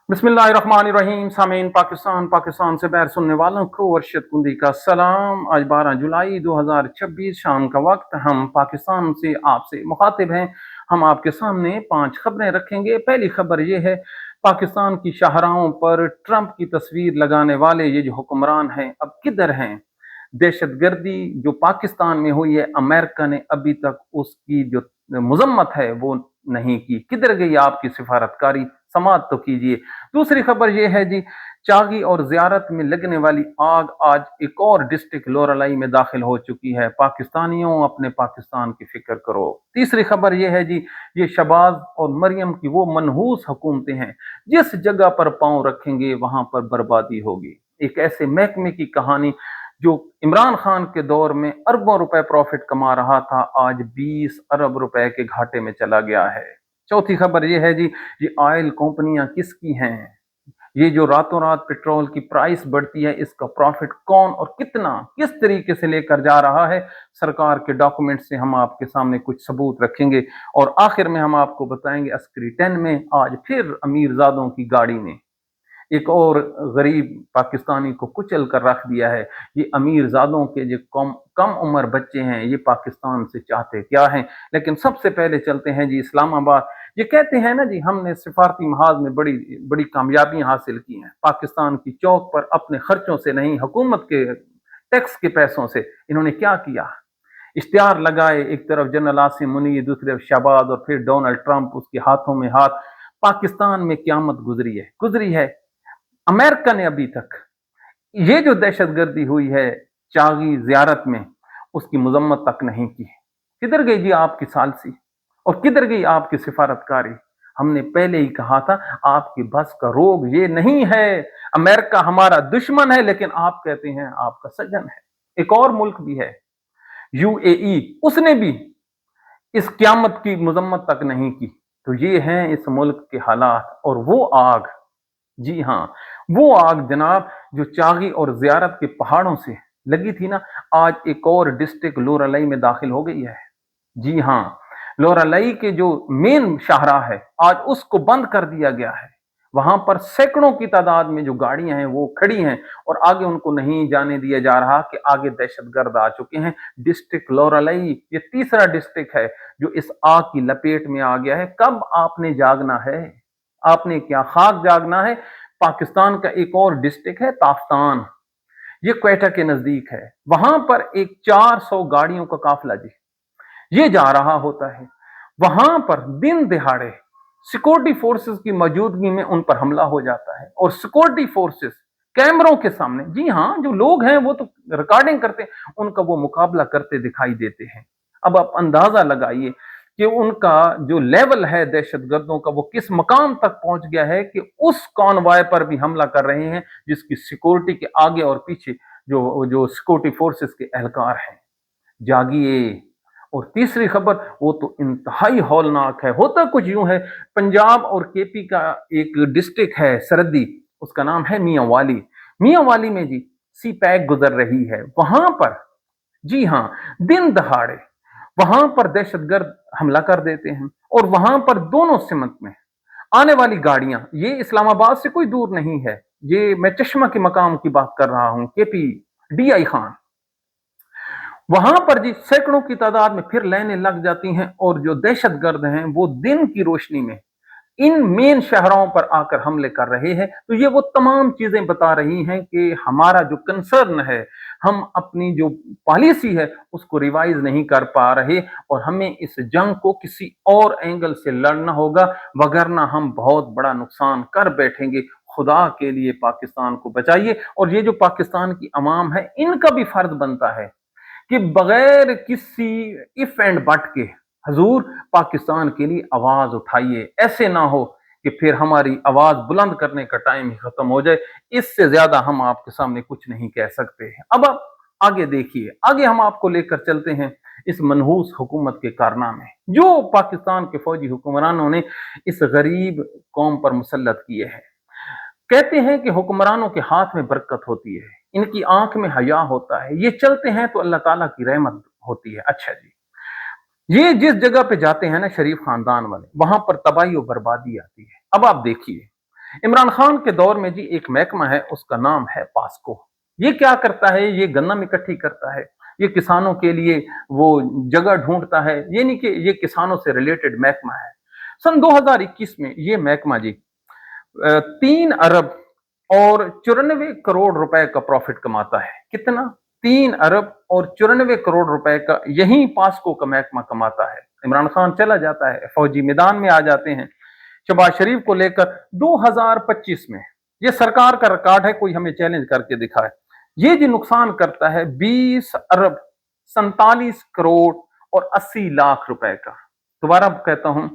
बिस्मिल्लाहिर्रहमानिर्रहीम। सामीन, पाकिस्तान से बाहर सुनने वालों को अरशद कुंदी का सलाम। आज 12 जुलाई 2026 शाम का वक्त, हम पाकिस्तान से आपसे मुखातिब हैं। हम आपके सामने 5 खबरें रखेंगे। पहली खबर ये है, पाकिस्तान की शाहराहों पर ट्रंप की तस्वीर लगाने वाले ये जो हुक्मरान हैं अब किधर हैं। दहशतगर्दी जो पाकिस्तान में हुई है, अमेरिका ने अभी तक उसकी जो मजम्मत है वो नहीं की। किधर गई आपकी सिफारतकारी, समात तो कीजिए। दूसरी खबर यह है जी, चागी और जियारत में लगने वाली आग आज एक और डिस्ट्रिक्ट लोरालाई में दाखिल हो चुकी है। पाकिस्तानियों, अपने पाकिस्तान की फिक्र करो। तीसरी खबर यह है जी, ये शबाज और मरियम की वो मनहूस हुकूमतें हैं, जिस जगह पर पांव रखेंगे वहां पर बर्बादी होगी। एक ऐसे महकमे की कहानी जो इमरान खान के दौर में अरबों रुपए प्रॉफिट कमा रहा था, आज 20 अरब रुपए के घाटे में चला गया है। चौथी खबर यह है जी, ये ऑयल कंपनियां किसकी हैं। ये जो रातों रात पेट्रोल की प्राइस बढ़ती है, इसका प्रॉफिट कौन और कितना किस तरीके से लेकर जा रहा है। सरकार के डॉक्यूमेंट से हम आपके सामने कुछ सबूत रखेंगे और आखिर में हम आपको बताएंगे अस्करी 10 में आज फिर अमीरजादों की गाड़ी ने एक और गरीब पाकिस्तानी को कुचल कर रख दिया है। ये अमीरजादों के जो कम कम उम्र बच्चे हैं, ये पाकिस्तान से चाहते क्या हैं। लेकिन सबसे पहले चलते हैं जी इस्लामाबाद। ये कहते हैं ना जी, हमने सिफारती महाज में बड़ी बड़ी कामयाबियां हासिल की हैं। पाकिस्तान की चौक पर अपने खर्चों से नहीं, हुकूमत के टैक्स के पैसों से इन्होंने क्या किया। इश्तिहार लगाए, एक तरफ जनरल आसिम मुनीर, दूसरी तरफ शहबाज और फिर डोनाल्ड ट्रंप, उसके हाथों में हाथ। पाकिस्तान में क्यामत गुजरी है। अमेरिका ने अभी तक ये जो दहशतगर्दी हुई है चागी जियारत में, उसकी मजम्मत तक नहीं की। किधर गई जी आपकी सालसी और किधर गई आपकी सिफारतकारी। हमने पहले ही कहा था, आपकी बस का रोग ये नहीं है। अमेरिका हमारा दुश्मन है, लेकिन आप कहते हैं आपका सज्जन है। एक और मुल्क भी है, यूएई, उसने भी इस क्यामत की मजम्मत तक नहीं की। तो ये हैं इस मुल्क के हालात। और वो आग, जी हाँ, वो आग जनाब जो चागी और जियारत के पहाड़ों से लगी थी ना, आज एक और डिस्ट्रिक्ट लोरालाई में दाखिल हो गई है। जी हाँ, लोरालाई के जो मेन शाहराह है, आज उसको बंद कर दिया गया है। वहां पर सैकड़ों की तादाद में जो गाड़ियां हैं वो खड़ी हैं और आगे उनको नहीं जाने दिया जा रहा कि आगे दहशतगर्द आ चुके हैं। डिस्ट्रिक्ट लोरालाई ये तीसरा डिस्ट्रिक्ट है जो इस आग की लपेट में आ गया है। कब आपने जागना है, आपने क्या खाक जागना है। पाकिस्तान का एक और डिस्ट्रिक्ट है ताफ्तान, ये क्वेटा के नजदीक है। वहां पर एक 400 गाड़ियों का काफिला जी ये जा रहा होता है। वहां पर दिन दिहाड़े सिक्योरिटी फोर्सेस की मौजूदगी में उन पर हमला हो जाता है और सिक्योरिटी फोर्सेस कैमरों के सामने, जी हाँ, जो लोग हैं वो तो रिकॉर्डिंग करते हैं, उनका वो मुकाबला करते दिखाई देते हैं। अब आप अंदाजा लगाइए कि उनका जो लेवल है दहशतगर्दों का, वो किस मकाम तक पहुंच गया है कि उस कॉनवॉय पर भी हमला कर रहे हैं जिसकी सिक्योरिटी के आगे और पीछे जो जो सिक्योरिटी फोर्सेस के एहलकार हैं। जागिए। और तीसरी खबर वो तो इंतहाई हौलनाक है। होता कुछ यूं है, पंजाब और केपी का एक डिस्ट्रिक्ट है सरहदी, उसका नाम है मियांवाली। मियांवाली में जी सी पैक गुजर रही है। वहां पर, जी हाँ, दिन दहाड़े वहां पर दहशतगर्द हमला कर देते हैं और वहां पर दोनों सिमत में आने वाली गाड़ियां, ये इस्लामाबाद से कोई दूर नहीं है, ये मैं चश्मा के मकाम की बात कर रहा हूं, केपी डीआई खान। वहां पर जी सैकड़ों की तादाद में फिर लाइनें लग जाती हैं और जो दहशतगर्द हैं वो दिन की रोशनी में इन मेन शहरों पर आकर हमले कर रहे हैं। तो ये वो तमाम चीजें बता रही हैं कि हमारा जो कंसर्न है, हम अपनी जो पॉलिसी है उसको रिवाइज नहीं कर पा रहे और हमें इस जंग को किसी और एंगल से लड़ना होगा, वगरना हम बहुत बड़ा नुकसान कर बैठेंगे। खुदा के लिए पाकिस्तान को बचाइए। और ये जो पाकिस्तान की अवाम है, इनका भी फर्ज बनता है कि बगैर किसी इफ एंड बट के हजूर पाकिस्तान के लिए आवाज उठाइए। ऐसे ना हो कि फिर हमारी आवाज बुलंद करने का टाइम ही खत्म हो जाए। इससे ज्यादा हम आपके सामने कुछ नहीं कह सकते। अब आप आगे देखिए, आगे हम आपको लेकर चलते हैं इस मनहूस हुकूमत के कारनामे जो पाकिस्तान के फौजी हुक्मरानों ने इस गरीब कौम पर मुसल्लत किए हैं। कहते हैं कि हुक्मरानों के हाथ में बरकत होती है, इनकी आंख में हया होता है, ये चलते हैं तो अल्लाह ताला की रहमत होती है। अच्छा जी, ये जिस जगह पे जाते हैं ना शरीफ खानदान वाले, वहां पर तबाही और बर्बादी आती है। अब आप देखिए, इमरान खान के दौर में जी एक महकमा है, उसका नाम है पास्को। ये क्या करता है? ये गन्नम इकट्ठी करता है, ये किसानों के लिए वो जगह ढूंढता है, ये नहीं कि ये किसानों से रिलेटेड महकमा है। सन 2021 में ये महकमा जी 3 अरब और 94 करोड़ रुपए का प्रॉफिट कमाता है। कितना? 3 अरब और 94 करोड़ रुपए का यही पास्को का महकमा कमाता है। इमरान खान चला जाता है, फौजी मैदान में आ जाते हैं शहबाज शरीफ को लेकर 2025 में। ये सरकार का रिकॉर्ड है, कोई हमें चैलेंज करके दिखाए। ये जो नुकसान करता है 20 अरब 47 करोड़ और 80 लाख रुपए का। दोबारा कहता हूं,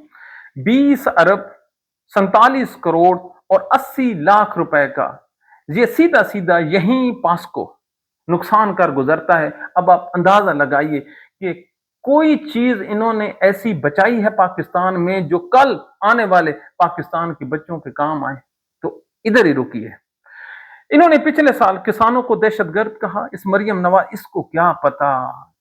20 अरब 47 करोड़ और 80 लाख रुपए का ये सीधा सीधा यही पास्को नुकसान कर गुजरता है। अब आप अंदाजा लगाइए कि कोई चीज इन्होंने ऐसी बचाई है पाकिस्तान में जो कल आने वाले पाकिस्तान के बच्चों के काम आए? तो इधर ही रुकी है। इन्होंने पिछले साल किसानों को दहशतगर्द कहा। इस मरियम नवाज, इसको क्या पता,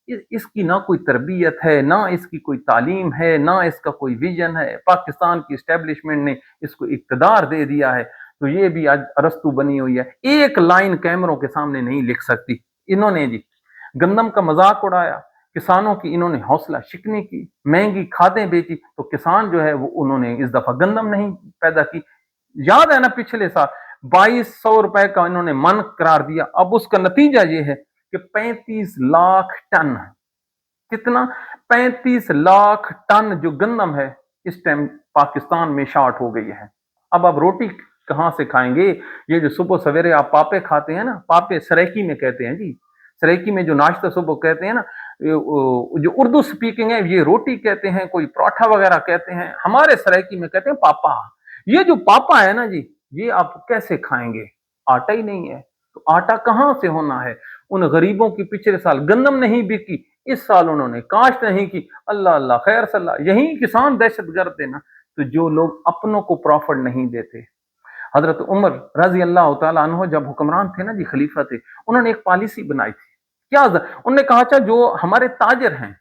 इसकी ना कोई तरबियत है, ना इसकी कोई तालीम है, ना इसका कोई विजन है। पाकिस्तान की एस्टेब्लिशमेंट ने इसको इक्तदार दे दिया है, तो ये भी आज अरस्तू बनी हुई है। एक लाइन कैमरों के सामने नहीं लिख सकती। इन्होंने जी गंदम का मजाक उड़ाया, किसानों की इन्होंने हौसला शिकनी की, महंगी खादें बेची, तो किसान जो है वो उन्होंने इस दफा गंदम नहीं पैदा की। याद है ना, पिछले साल 2200 रुपए का इन्होंने मन करार दिया। अब उसका नतीजा ये है कि 35 लाख टन, कितना? 35 लाख टन जो गंदम है इस टाइम पाकिस्तान में शॉर्ट हो गई है। अब आप रोटी कहां से खाएंगे? ये जो सुबह सवेरे आप पापे खाते हैं ना, पापे सरेकी में कहते हैं जी, सरेकी में जो नाश्ता सुबह कहते हैं ना, जो उर्दू स्पीकिंग है ये रोटी कहते हैं, कोई पराठा वगैरह कहते हैं, हमारे सरेकी में कहते हैं पापा। ये जो पापा है ना जी, ये आप कैसे खाएंगे? आटा ही नहीं है, तो आटा कहां से होना है? उन गरीबों की पिछले साल गंदम नहीं बिकी, इस साल उन्होंने काश्त नहीं की। अल्लाह अल्लाह खैर सल्लाह, यही किसान दहशतगर्द है ना। तो जो लोग अपनों को प्रॉफिट नहीं देते, हजरत उमर रजी अल्लाह तआला अन्हु जब हुक्मरान थे ना जी, खलीफा थे, उन्होंने एक पॉलिसी बनाई थी। क्या? उन्होंने कहा था जो हमारे ताजर हैं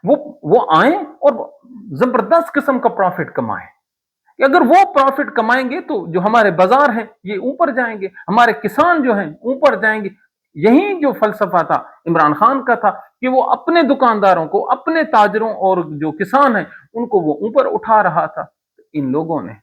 वो आए और जबरदस्त किस्म का प्रॉफिट कमाएं। अगर वो प्रॉफिट कमाएंगे तो जो हमारे बाजार हैं ये ऊपर जाएंगे, हमारे किसान जो हैं ऊपर जाएंगे। यही जो फलसफा था इमरान खान का था कि वो अपने दुकानदारों को, अपने ताजरों और जो किसान हैं उनको वो ऊपर उठा रहा था। इन लोगों ने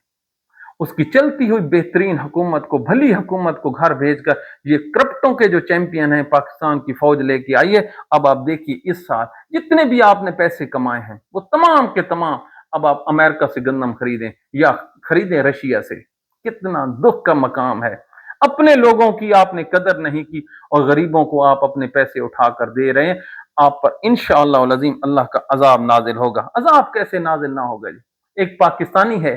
उसकी चलती हुई बेहतरीन हुकूमत को, भली हुकूमत को घर भेजकर ये करप्टों के जो चैंपियन हैं पाकिस्तान की फौज लेके आई है। अब आप देखिए इस साल जितने भी आपने पैसे कमाए हैं वो तमाम के तमाम अब आप अमेरिका से गंदम खरीदें या खरीदें रशिया से। कितना दुख का मकाम है। अपने लोगों की आपने कदर नहीं की और गरीबों को आप अपने पैसे उठाकर दे रहे हैं। आप पर इंशाअल्लाह अज़ीम अल्लाह का अजाब नाजिल होगा। अजाब कैसे नाजिल ना होगा जी? एक पाकिस्तानी है,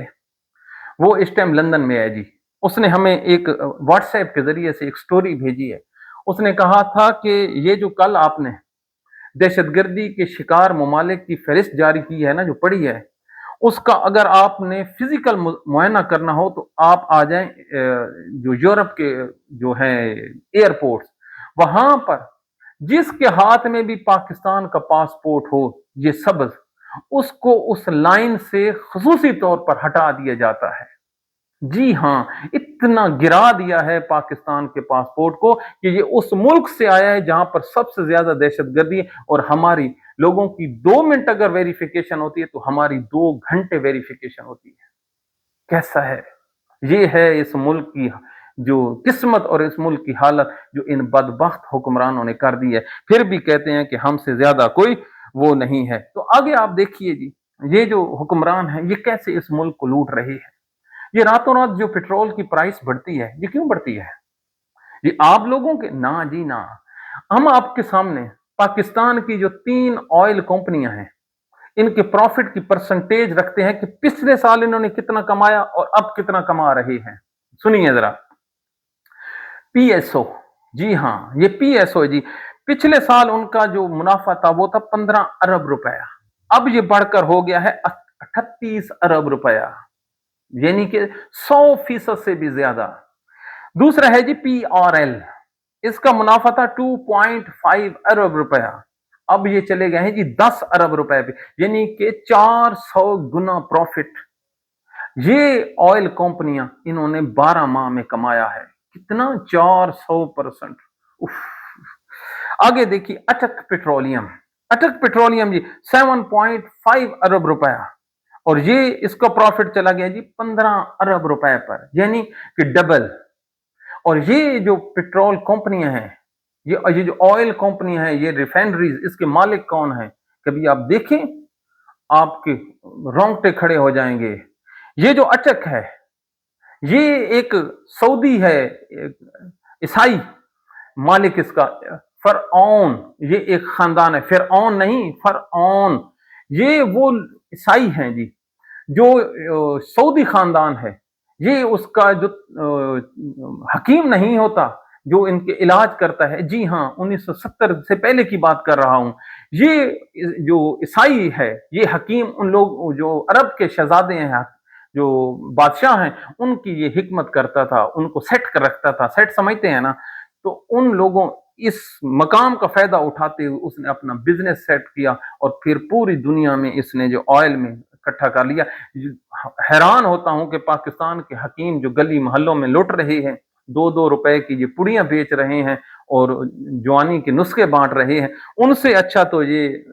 वो इस टाइम लंदन में है जी। उसने हमें एक व्हाट्सएप के जरिए से एक स्टोरी भेजी है। उसने कहा था कि ये जो कल आपने दहशतगर्दी के शिकार ममालिक की फहरिस्त जारी की है ना, जो पड़ी है, उसका अगर आपने फिजिकल मुआयना करना हो तो आप आ जाएं जो यूरोप के जो है एयरपोर्ट, वहां पर जिसके हाथ में भी पाकिस्तान का पासपोर्ट हो, ये सब्ज, उसको उस लाइन से खसूसी तौर पर हटा दिया जाता है। जी हाँ, इतना गिरा दिया है पाकिस्तान के पासपोर्ट को कि ये उस मुल्क से आया है जहां पर सबसे ज्यादा दहशतगर्दी है। और हमारी लोगों की 2 मिनट अगर वेरिफिकेशन होती है तो हमारी 2 घंटे वेरिफिकेशन होती है। कैसा है? ये है इस मुल्क की जो किस्मत और इस मुल्क की हालत जो इन बदबख्त हुक्मरानों ने कर दी है। फिर भी कहते हैं कि हमसे ज्यादा कोई वो नहीं है। तो आगे आप देखिए जी, ये जो हुक्मरान है ये कैसे इस मुल्क को लूट रहे हैं। ये रातों रात जो पेट्रोल की प्राइस बढ़ती है, ये क्यों बढ़ती है? ये आप लोगों के ना जी ना। हम आपके सामने पाकिस्तान की जो 3 ऑयल कंपनियां हैं, इनके प्रॉफिट की परसेंटेज रखते हैं कि पिछले साल इन्होंने कितना कमाया और अब कितना कमा रहे हैं। सुनिए जरा, पीएसओ, जी हाँ ये पीएसओ है जी। पिछले साल उनका जो मुनाफा था वो था 15 अरब रुपया, अब ये बढ़कर हो गया है 38 अरब रुपया, यानी कि 100% से भी ज्यादा। दूसरा है जी पीआरएल, इसका मुनाफा था 2.5 अरब रुपया, अब ये चले गए हैं जी 10 अरब रुपए पे, यानी कि 400 गुना प्रॉफिट। ये ऑयल कंपनियां इन्होंने 12 माह में कमाया है कितना, 400%। आगे देखिए अटक पेट्रोलियम, अटक पेट्रोलियम जी 7.5 अरब रुपया, और ये इसका प्रॉफिट चला गया जी 15 अरब रुपए पर, यानी कि डबल। और ये जो पेट्रोल कंपनियां हैं, ये जो ऑयल कंपनियां हैं, ये रिफाइनरीज, इसके मालिक कौन है, कभी आप देखें, आपके रोंगटे खड़े हो जाएंगे। ये जो अटक है, ये एक सऊदी है, ईसाई मालिक इसका, फरऔन, ये एक खानदान है, फिरऔन नहीं, फरऔन। ये वो ईसाई हैं जी, जो सऊदी खानदान है। ये उसका जो हकीम नहीं होता जो इनके इलाज करता है, जी हाँ, 1970 से पहले की बात कर रहा हूं। ये जो ईसाई है, ये हकीम उन लोग जो अरब के शहजादे हैं, जो बादशाह हैं, उनकी ये हिकमत करता था, उनको सेट कर रखता था। सेट समझते हैं ना, तो उन लोगों इस मकाम का फायदा उठाते हुए उसने अपना बिजनेस सेट किया, और फिर पूरी दुनिया में इसने जो ऑयल में इकट्ठा कर लिया। हैरान होता हूं कि पाकिस्तान के हकीम जो गली मोहल्लों में लुट रहे हैं, 2-2 रुपए की ये पुड़ियां बेच रहे हैं और जवानी के नुस्खे बांट रहे हैं, उनसे अच्छा तो ये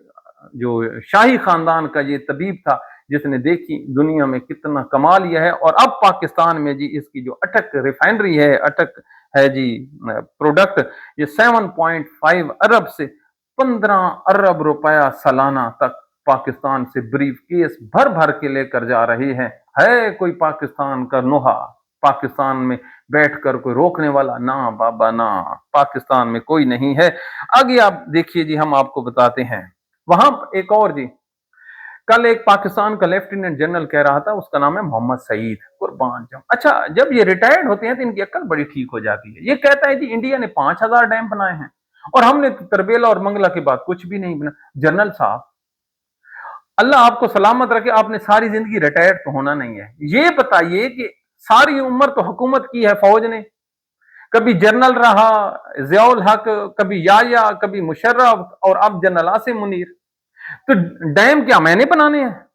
जो शाही खानदान का ये तबीब था, जिसने देखी दुनिया में कितना कमा लिया है। और अब पाकिस्तान में जी इसकी जो अटक रिफाइनरी है, अटक है जी प्रोडक्ट, ये 7.5 अरब से 15 अरब रुपया सालाना तक पाकिस्तान से ब्रीफ केस भर भर के लेकर जा रही है कोई पाकिस्तान का नोहा, पाकिस्तान में बैठकर कोई रोकने वाला? ना बाबा ना, पाकिस्तान में कोई नहीं है। आगे आप देखिए जी, हम आपको बताते हैं वहां एक और जी, कल एक पाकिस्तान का लेफ्टिनेंट जनरल कह रहा था, उसका नाम है मोहम्मद सईद, कुर्बान जाऊं। अच्छा, जब ये रिटायर्ड होते हैं तो इनकी अक्ल बड़ी ठीक हो जाती है। ये कहता है जी इंडिया ने 5000 डैम बनाए हैं और हमने तरबेला और मंगला के बाद कुछ भी नहीं बना। जनरल साहब, अल्लाह आपको सलामत रखे, आपने सारी जिंदगी रिटायर्ड तो होना नहीं है। ये बताइए कि सारी उम्र तो हुकूमत की है फौज ने, कभी जनरल रहा जियाउल हक, कभी याया, कभी मुशर्रफ, और अब जनरल आसिम मुनीर। तो डैम क्या मैंने बनाने हैं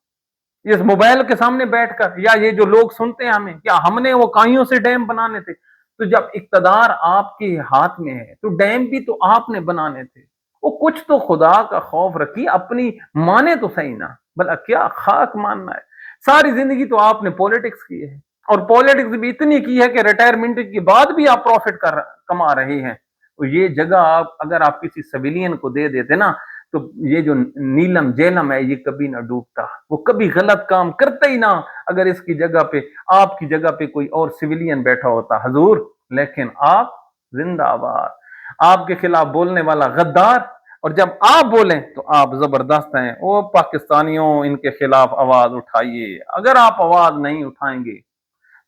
इस मोबाइल के सामने बैठकर, या ये जो लोग सुनते हैं हमें, क्या हमने वो काइयों से डैम बनाने थे? तो जब इक्तदार आपके हाथ में है तो डैम भी तो आपने बनाने थे। वो कुछ तो खुदा का खौफ रखिए, अपनी माने तो सही ना, भला क्या खाक मानना है। सारी जिंदगी तो आपने पॉलिटिक्स की है, और पॉलिटिक्स भी इतनी की है कि रिटायरमेंट के बाद भी आप प्रॉफिट कमा रहे हैं। तो ये जगह आप अगर आप किसी सिविलियन को दे देते ना, तो ये जो नीलम जेलम है ये कभी ना डूबता, वो कभी गलत काम करता ही ना, अगर इसकी जगह पे, आपकी जगह पे कोई और सिविलियन बैठा होता हजूर। लेकिन आप जिंदाबाद, आपके खिलाफ बोलने वाला गद्दार, और जब आप बोलें तो आप जबरदस्त हैं। वो पाकिस्तानियों, इनके खिलाफ आवाज उठाइए। अगर आप आवाज नहीं उठाएंगे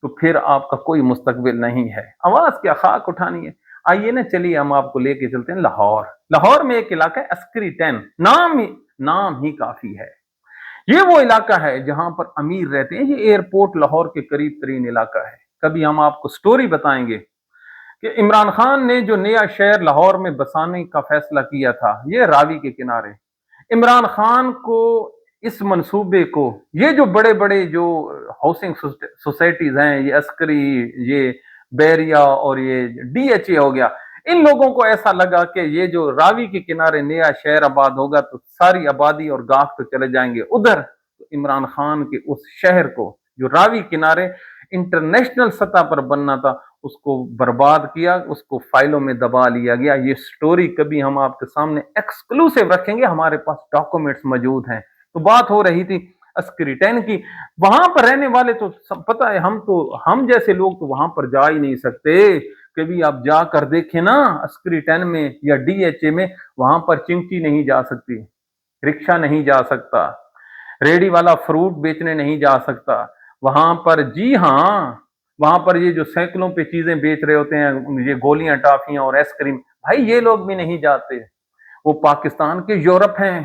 तो फिर आपका कोई मुस्तकबिल नहीं है। आवाज क्या खाक उठानी है। आइए ना, चलिए हम आपको लेके चलते हैं लाहौर। लाहौर में एक इलाका है अस्करी 10, नाम ही काफी है। ये वो इलाका है जहां पर अमीर रहते हैं। ये एयरपोर्ट लाहौर के करीब तरीन इलाका है। कभी हम आपको स्टोरी बताएंगे कि इमरान खान ने जो नया शहर लाहौर में बसाने का फैसला किया था, ये रावी के किनारे, इमरान खान को इस मंसूबे को, ये जो बड़े बड़े जो हाउसिंग सोसाइटीज हैं, ये अस्करी, ये बैरिया और ये डीएचए हो गया, इन लोगों को ऐसा लगा कि ये जो रावी के किनारे नया शहर आबाद होगा तो सारी आबादी और गांव तो चले जाएंगे उधर। तो इमरान खान के उस शहर को जो रावी किनारे इंटरनेशनल सतह पर बनना था, उसको बर्बाद किया, उसको फाइलों में दबा लिया गया। ये स्टोरी कभी हम आपके सामने एक्सक्लूसिव रखेंगे, हमारे पास डॉक्यूमेंट्स मौजूद हैं। तो बात हो रही थी अस्करी 10 की। वहां पर रहने वाले तो पता है, हम जैसे लोग तो वहां पर जा ही नहीं सकते। कभी आप जाकर देखें ना अस्करी 10 में या डीएचए में, वहां पर चिंटी नहीं जा सकती, रिक्शा नहीं जा सकता, रेडी वाला फ्रूट बेचने नहीं जा सकता वहां पर। जी हाँ, वहां पर ये जो सैकड़ों पे चीजें बेच रहे होते हैं, ये गोलियां, टाफियां और आइसक्रीम, भाई ये लोग भी नहीं जाते। वो पाकिस्तान के यूरोप हैं।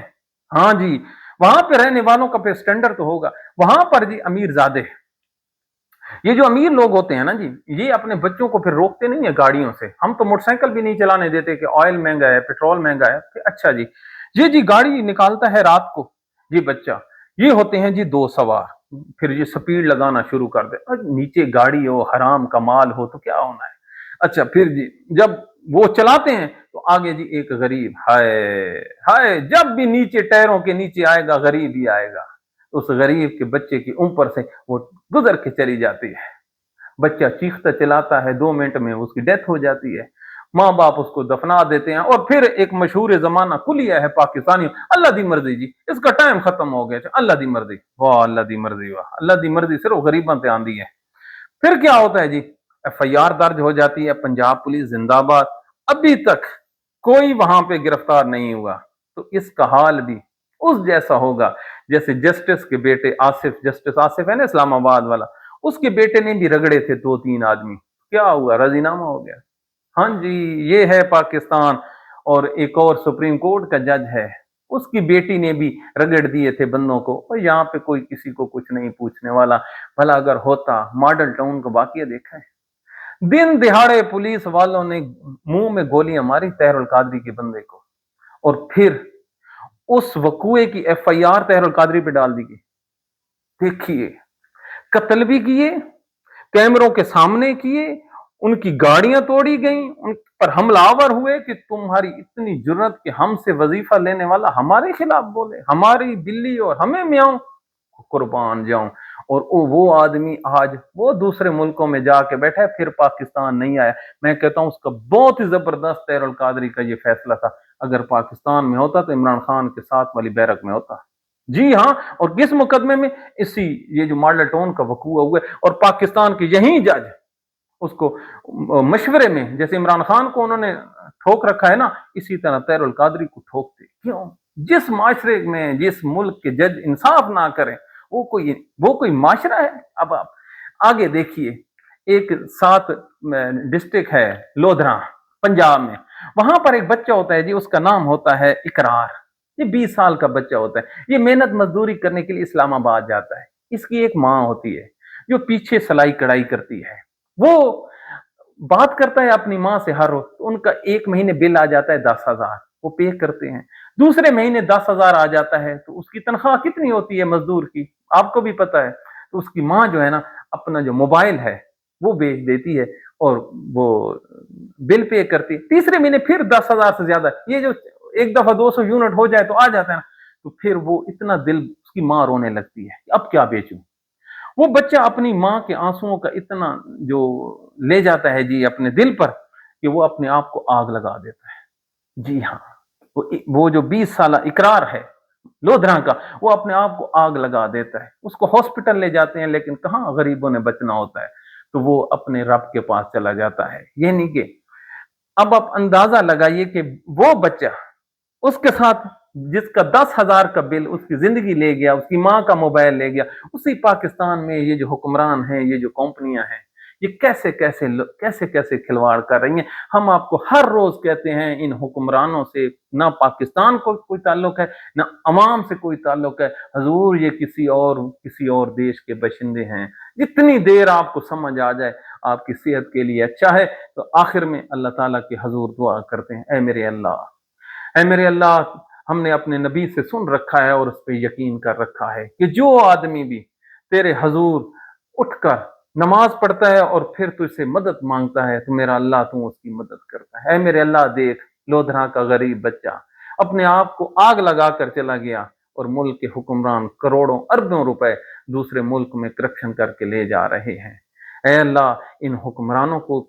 हाँ जी, वहां पे रहने वालों का पे स्टैंडर्ड तो होगा। वहां पर जी अमीर जादे, ये जो अमीर लोग होते हैं ना जी, ये अपने बच्चों को फिर रोकते नहीं है गाड़ियों से। हम तो मोटरसाइकिल भी नहीं चलाने देते कि ऑयल महंगा है, पेट्रोल महंगा है। अच्छा जी, ये जी गाड़ी निकालता है रात को, ये बच्चा, ये होते हैं जी 2 सवार। फिर ये स्पीड लगाना शुरू कर दे, नीचे गाड़ी हो, हराम का माल हो तो क्या होना है। अच्छा फिर जी जब वो चलाते हैं तो आगे जी एक गरीब, हाय हाय, जब भी नीचे टायरों के नीचे आएगा गरीब ही आएगा, उस गरीब के बच्चे की ऊपर से वो गुजर के चली जाती है। बच्चा चीखता चिल्लाता है, 2 मिनट में उसकी डेथ हो जाती है। माँ बाप उसको दफना देते हैं। और फिर एक मशहूर जमाना कुलिया है पाकिस्तानी, अल्लाह दी मर्जी जी, इसका टाइम खत्म हो गया, अल्लाह दी मर्जी, वाह अल्लाह दी मर्जी, वाह अल्लाह दी मर्जी सिर्फ गरीबों पे आंदी है। फिर क्या होता है जी, एफआईआर दर्ज हो जाती है, पंजाब पुलिस जिंदाबाद, अभी तक कोई वहां पे गिरफ्तार नहीं हुआ। तो इसका हाल भी उस जैसा होगा जैसे जस्टिस के बेटे आसिफ, जस्टिस आसिफ है ना इस्लामाबाद वाला, उसके बेटे ने भी रगड़े थे 2-3 आदमी, क्या हुआ, राजीनामा हो गया। हाँ जी, ये है पाकिस्तान। और एक और सुप्रीम कोर्ट का जज है, उसकी बेटी ने भी रगड़ दिए थे बंदों को, और यहाँ पे कोई किसी को कुछ नहीं पूछने वाला। भला अगर होता, मॉडल टाउन का वाकया देखा है, दिन दिहाड़े पुलिस वालों ने मुंह में गोलियां मारी तहरुल कादरी के बंदे को, और फिर उस वकूए की एफआईआर तहरुल कादरी पे डाल दी गई। देखिए, कत्ल भी किए, कैमरों के सामने किए, उनकी गाड़ियां तोड़ी गई, उन पर हमलावर हुए कि तुम्हारी इतनी जुर्रत कि हमसे वजीफा लेने वाला हमारे खिलाफ बोले, हमारी बिल्ली और हमें म्याऊं, कुर्बान जाऊं। और वो आदमी आज वो दूसरे मुल्कों में जाके बैठा है, फिर पाकिस्तान नहीं आया। मैं कहता हूं उसका बहुत ही जबरदस्त तहरुल कादरी का ये फैसला था। अगर पाकिस्तान में होता तो इमरान खान के साथ वाली बैरक में होता। जी हाँ, और किस मुकदमे में, इसी ये जो मॉडल टाउन का वकूआ हुआ है, और पाकिस्तान के यही जज उसको मशवरे में, जैसे इमरान खान को उन्होंने ठोक रखा है ना, इसी तरह तहरुल कादरी को ठोकते। क्यों? जिस माशरे में जिस मुल्क के जज इंसाफ ना करें, वो कोई माशरा है। अब आप आगे देखिए, एक 7 डिस्ट्रिक्ट है लोधरा पंजाब में, वहां पर एक बच्चा होता है जी, उसका नाम होता है इकरार। ये 20 साल का बच्चा होता है, ये मेहनत मजदूरी करने के लिए इस्लामाबाद जाता है। इसकी एक माँ होती है जो पीछे सिलाई कढ़ाई करती है, वो बात करता है अपनी माँ से हर रोज, तो उनका एक महीने बिल आ जाता है 10,000, वो पे करते हैं। दूसरे महीने 10,000 आ जाता है, तो उसकी तनख्वाह कितनी होती है मजदूर की, आपको भी पता है। तो उसकी माँ जो है ना, अपना जो मोबाइल है वो बेच देती है, और वो बिल पे करती है। तीसरे महीने फिर 10,000 से ज्यादा, ये जो एक दफा 200 यूनिट हो जाए तो आ जाता है ना, तो फिर वो इतना दिल उसकी माँ रोने लगती है, अब क्या बेचूं। वो बच्चा अपनी माँ के आंसुओं का इतना जो ले जाता है जी अपने दिल पर, कि वो अपने आप को आग लगा देता है। जी हाँ, वो जो 20 साल इकरार है लोधरा का, वो अपने आप को आग लगा देता है। उसको हॉस्पिटल ले जाते हैं, लेकिन कहाँ गरीबों ने बचना होता है, तो वो अपने रब के पास चला जाता है। ये नहीं कि अब आप अंदाजा लगाइए कि वो बच्चा उसके साथ जिसका 10,000 का बिल उसकी जिंदगी ले गया, उसकी माँ का मोबाइल ले गया, उसी पाकिस्तान में ये जो हुक्मरान हैं, ये जो कंपनियां हैं, ये कैसे कैसे कैसे कैसे खिलवाड़ कर रही हैं। हम आपको हर रोज कहते हैं इन हुक्मरानों से ना पाकिस्तान को कोई ताल्लुक है, ना अवाम से कोई ताल्लुक है। हजूर ये किसी और देश के बशिंदे हैं। जितनी देर आपको समझ आ जाए आपकी सेहत के लिए अच्छा है, तो आखिर में अल्लाह ताला के हजूर दुआ करते हैं, ऐ मेरे अल्लाह, हमने अपने नबी से सुन रखा है और उस पर यकीन कर रखा है कि जो आदमी भी तेरे हजूर उठकर नमाज पढ़ता है और फिर तुझसे मदद मांगता है, तो मेरा अल्लाह तू उसकी मदद करता है। ऐ मेरे अल्लाह, देख लोधरा का गरीब बच्चा अपने आप को आग लगा कर चला गया, और मुल्क के हुक्मरान करोड़ों अरबों रुपए दूसरे मुल्क में करप्शन करके ले जा रहे हैं। ऐ अल्लाह, इन हुक्मरानों को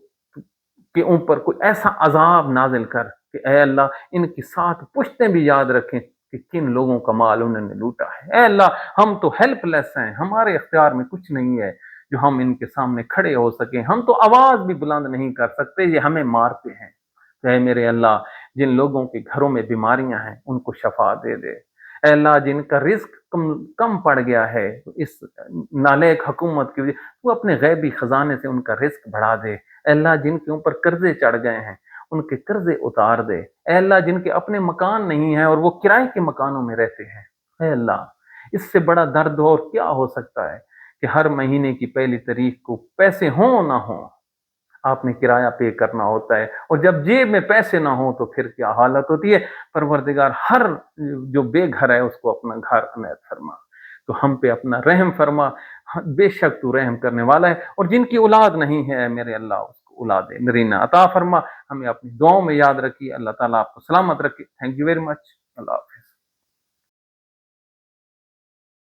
के ऊपर कोई ऐसा अजाब नाजिल कर कि ऐ अल्लाह इनकी 7 पुश्तें भी याद रखें कि किन लोगों का माल उन्होंने लूटा है। ऐ अल्लाह, हम तो हेल्पलेस हैं, हमारे इख्तियार में कुछ नहीं है जो हम इनके सामने खड़े हो सकें। हम तो आवाज भी बुलंद नहीं कर सकते, ये हमें मारते हैं। ऐ मेरे अल्लाह, जिन लोगों के घरों में बीमारियां हैं उनको शफा दे दे। ऐ अल्लाह, जिनका रिस्क कम कम पड़ गया है इस नालायक हुकूमत की वजह, तू अपने गैबी खजाने से उनका रिस्क बढ़ा दे। ऐ अल्लाह, जिनके ऊपर कर्जे चढ़ गए हैं उनके कर्जे उतार दे। ऐ अल्लाह, जिनके अपने मकान नहीं है और वो किराए के मकानों में रहते हैं, ऐ अल्लाह, इससे बड़ा दर्द और क्या हो सकता है कि हर महीने की पहली तारीख को पैसे हों ना हो, आपने किराया पे करना होता है, और जब जेब में पैसे ना हो तो फिर क्या हालत होती है। परवरदिगार, हर जो बेघर है उसको अपना घर अनायत फरमा। تو ہم پہ اپنا رحم فرما، بے شک تو رحم کرنے والا ہے، اور جن کی اولاد نہیں ہے میرے اللہ اس کو اولاد نرینہ عطا فرما، ہمیں اپنی دعاؤں میں یاد رکھیے، اللہ تعالیٰ آپ کو سلامت رکھے۔ تھینک یو ویری مچ، اللہ حافظ۔